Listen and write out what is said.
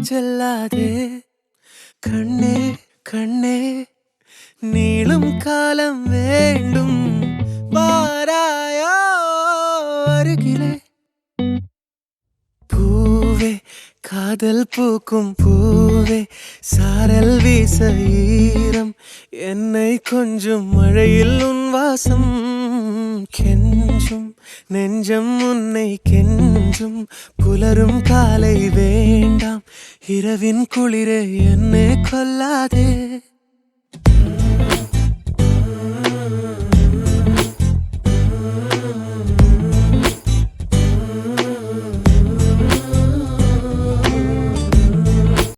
செல்லாதே கண்ணே கண்ணே நீளும் காலம் வேண்டும் வாராயோ அருகிலே பூவே காதல் பூக்கும் பூவே சாரல் வீச ஈரம் என்னை கொஞ்சம் மழையில் உன் வாசம் கெஞ்சும் நெஞ்சம் உன்னை கெஞ்சும் புலரும் காலை வேண்டாம் இரவின் குளிரே என்னை கொல்லாதே